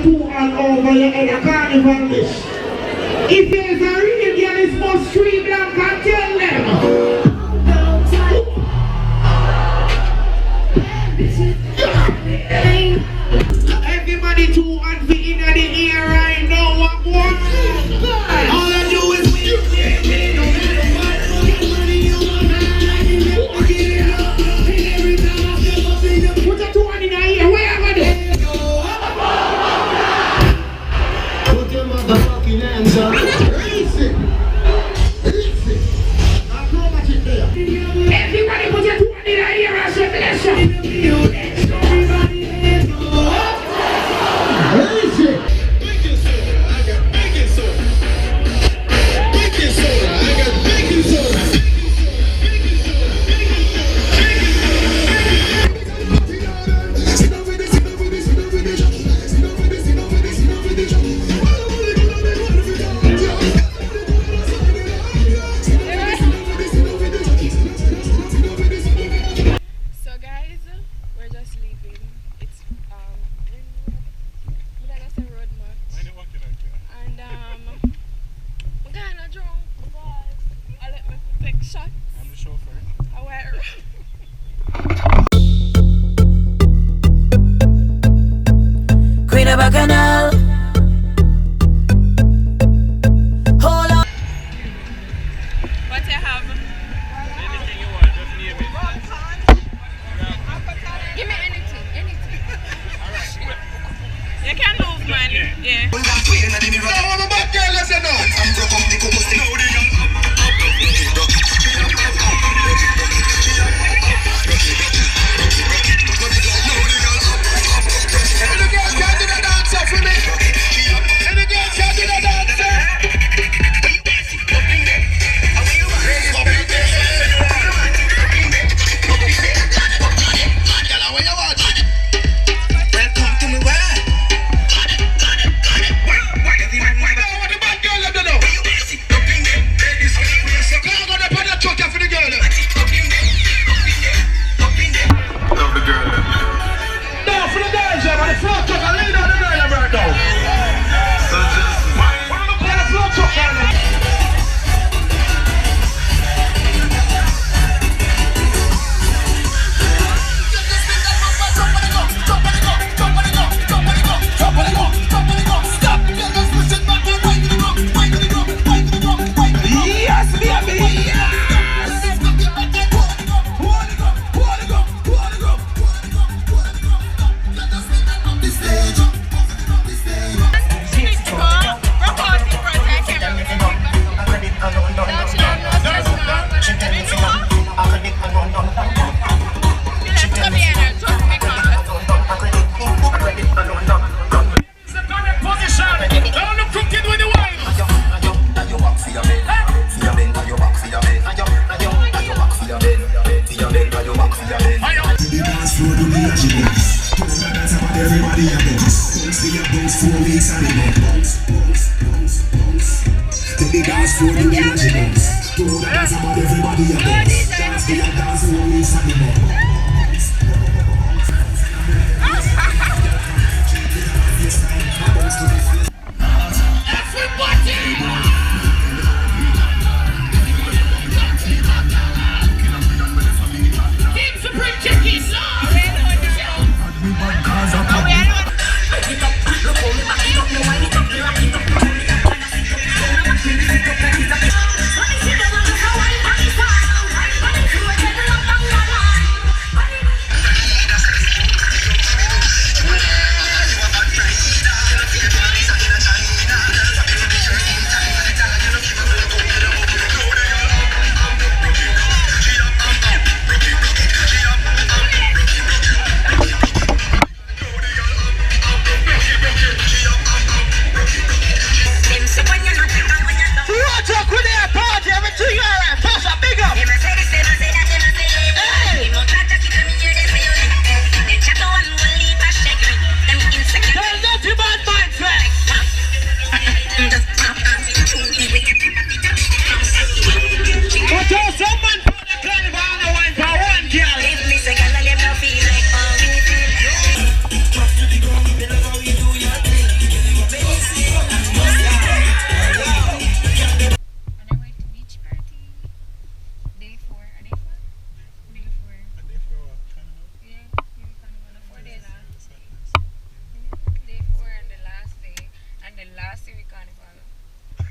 you two all over your head a carnival dish. If there's a real girl, it's must three blank and tell them. Everybody too and be in the air right now. What all I do is put a two in the air. Wherever they put your motherfucking hands up. Listen. Everybody put your two in the air and say bless you.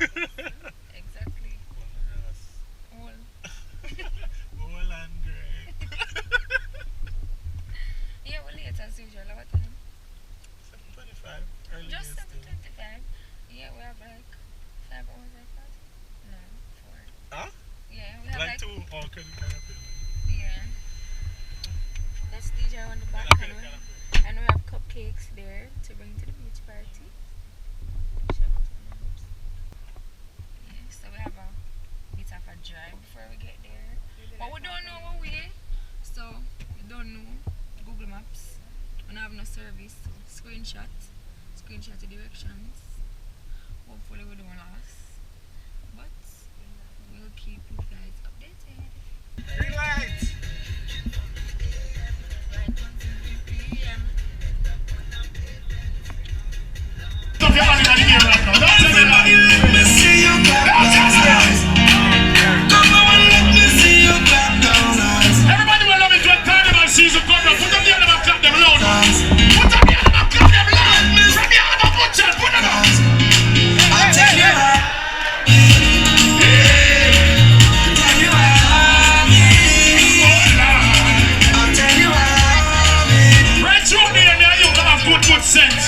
Exactly. All. All and great. Yeah, well, late as usual. What time? 7:25. Early Just days still. 7:25. Yeah, we have like 5 hours like that. No, 4. Huh? Yeah, we have Like like. two. Oh, can you kind of feel Yeah. That's DJ on the back, kind and of we have cupcakes there to bring to the beach party. Shout out to the moms. Yeah, so we have a bit of a drive before we get there. But we don't know our way, so we don't know Google Maps. We don't have no service, so screenshot the directions. Hopefully we don't lost, but we'll keep you guys updated. Green light. Right, 1:03 p.m. Everybody let me see you clap down. Come on, let me see you clap down. Everybody will love it when Carnival season comes. Put up the other man, clap them loud. Put up the other man, clap them loud. From the other butcher, put them out. I'll tell you how. Right through there, you got a good sense.